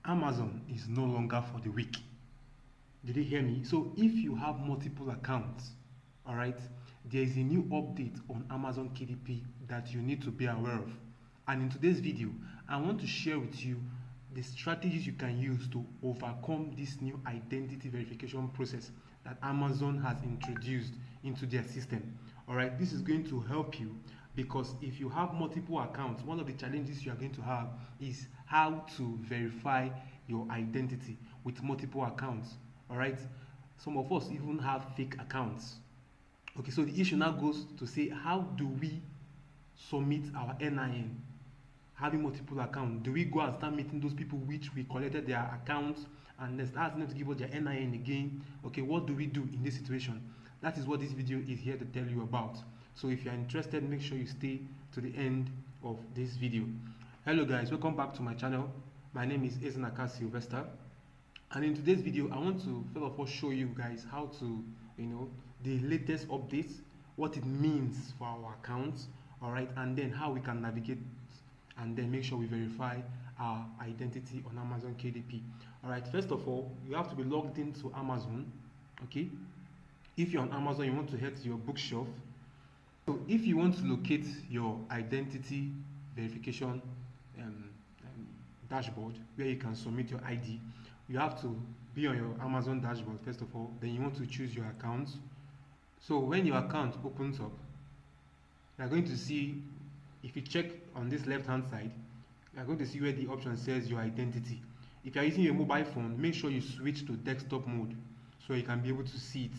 Amazon is no longer for the weak. Did you hear me? So if you have multiple accounts, all right, there is a new update on Amazon KDP that you need to be aware of. And in today's video, I want to share with you the strategies you can use to overcome this new identity verification process that Amazon has introduced into their system. All right, this is going to help you because if you have multiple accounts, one of the challenges you are going to have is how to verify your identity with multiple accounts. All right, some of us even have fake accounts. Okay, so the issue now goes to say, how do we submit our NIN having multiple accounts? Do we go and start meeting those people which we collected their accounts and then start asking them to give us their NIN again? Okay, what do we do in this situation? That is what this video is here to tell you about. So if you are interested, make sure you stay to the end of this video. Hello guys, welcome back to my channel. My name is Ezenaka Sylvester, and in today's video I want to first of all show you guys how to, the latest updates, what it means for our accounts, all right, and then how we can navigate and then make sure we verify our identity on Amazon KDP. All right, first of all, you have to be logged into Amazon. Okay, if you're on Amazon, you want to head to your bookshelf. So if you want to locate your identity verification dashboard where you can submit your ID, you have to be on your Amazon dashboard first of all. Then you want to choose your account. So when your account opens up, you are going to see, if you check on this left hand side, you are going to see where the option says your identity. If you are using your mobile phone, make sure you switch to desktop mode so you can be able to see it.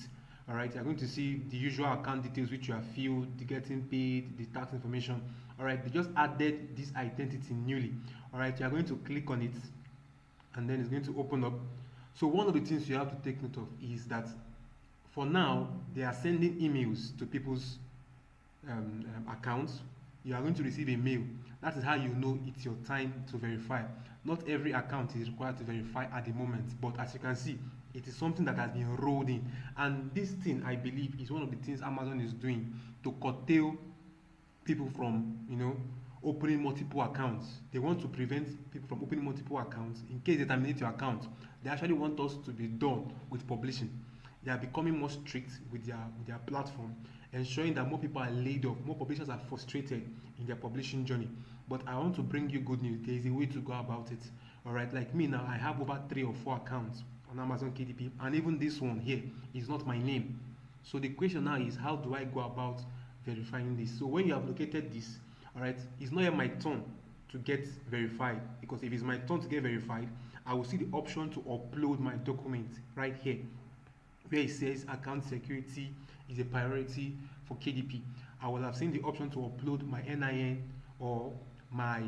All right, you're going to see the usual account details which you have filled, the getting paid, the tax information. All right, they just added this identity newly. All right, you are going to click on it and then it's going to open up. So one of the things you have to take note of is that for now they are sending emails to people's accounts. You are going to receive a mail. That is how you know it's your time to verify. Not every account is required to verify at the moment, but as you can see, it is something that has been rolled in. And this thing, I believe, is one of the things Amazon is doing to curtail people from, opening multiple accounts. They want to prevent people from opening multiple accounts. In case they terminate your account, they actually want us to be done with publishing. They are becoming more strict with their platform, ensuring that more people are laid off, more publishers are frustrated in their publishing journey. But I want to bring you good news. There is a way to go about it. All right, like me now, I have over 3 or 4 accounts on Amazon KDP, and even this one here is not my name. So the question now is, how do I go about verifying this? So when you have located this, all right, it's not yet my turn to get verified, because if it's my turn to get verified, I will see the option to upload my document right here where it says account security is a priority for KDP. I will have seen the option to upload my NIN or my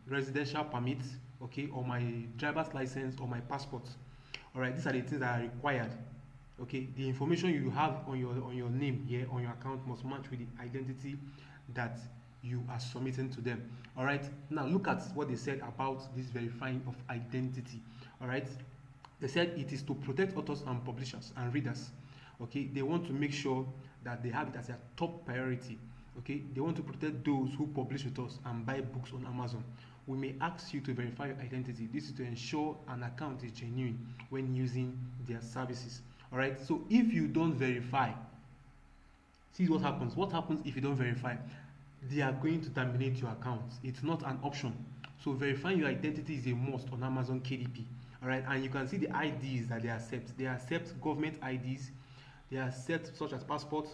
residential permit, okay, or my driver's license or my passport. All right, these are the things that are required. Okay, the information you have on your name here on your account must match with the identity that you are submitting to them. All right, now look at what they said about this verifying of identity. All right, they said it is to protect authors and publishers and readers. Okay, they want to make sure that they have it as their top priority. Okay, they want to protect those who publish with us and buy books on Amazon. We may ask you to verify your identity. This is to ensure an account is genuine when using their services. All right, so if you don't verify, see what happens. What happens if you don't verify? They are going to terminate your account. It's not an option. So verifying your identity is a must on Amazon KDP. All right, and you can see the IDs that they accept. They accept government IDs. They accept such as passport,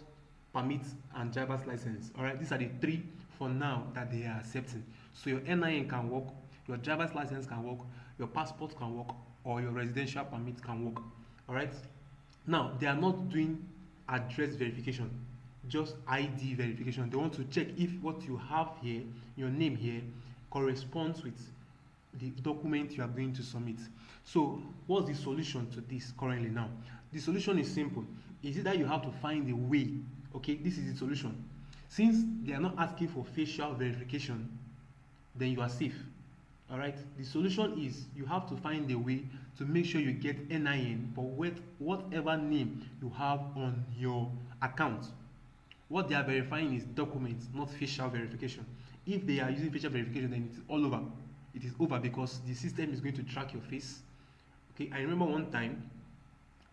permits, and driver's license. All right, these are the 3 for now that they are accepting. So your NIN can work, your driver's license can work, your passport can work, or your residential permit can work. All right. Now they are not doing address verification, just ID verification. They want to check if what you have here, your name here, corresponds with the document you are going to submit. So what's the solution to this currently now? The solution is simple. Is it that you have to find a way? Okay, this is the solution. Since they are not asking for facial verification, then you are safe. All right, the solution is you have to find a way to make sure you get NIN for whatever name you have on your account. What they are verifying is documents, not facial verification. If they are using facial verification, then it's all over. it is over because the system is going to track your face. Okay, I remember one time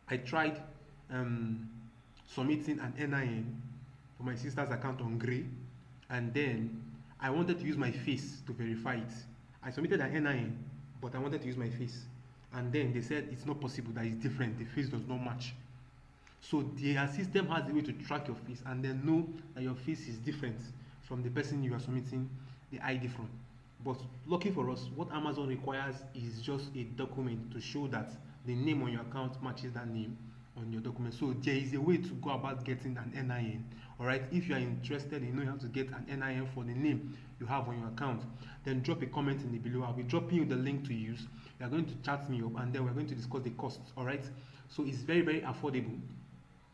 I tried um, submitting an NIN for my sister's account on Grey, and then I wanted to use my face to verify it. I submitted an NIN, but I wanted to use my face, and then they said it's not possible, that it's different, the face does not match. So their system has a way to track your face and then know that your face is different from the person you are submitting the ID from. But lucky for us, what Amazon requires is just a document to show that the name on your account matches that name on your document. So there is a way to go about getting an NIN. Alright, if you are interested in knowing how to get an NIN for the name you have on your account, then drop a comment in the below. I'll be dropping you the link to use. You are going to chat me up and then we're going to discuss the costs. Alright, so it's very, very affordable.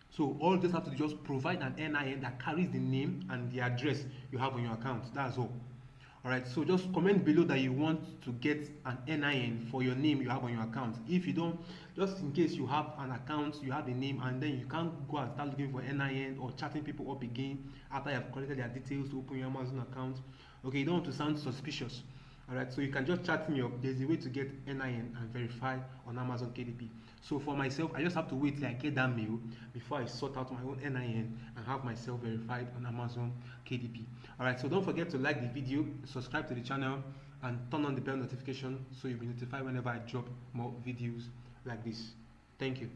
So all you just have to do, just provide an NIN that carries the name and the address you have on your account. That's all. Alright, so just comment below that you want to get an NIN for your name you have on your account. If you don't, just in case you have an account, you have a name, and then you can't go and start looking for NIN or chatting people up again after you have collected their details to open your Amazon account. Okay, you don't want to sound suspicious. Alright, so you can just chat me up. There's a way to get NIN and verify on Amazon KDP. So for myself, I just have to wait till I get that mail before I sort out my own NIN and have myself verified on Amazon KDP. Alright, so don't forget to like the video, subscribe to the channel, and turn on the bell notification so you'll be notified whenever I drop more videos like this. Thank you.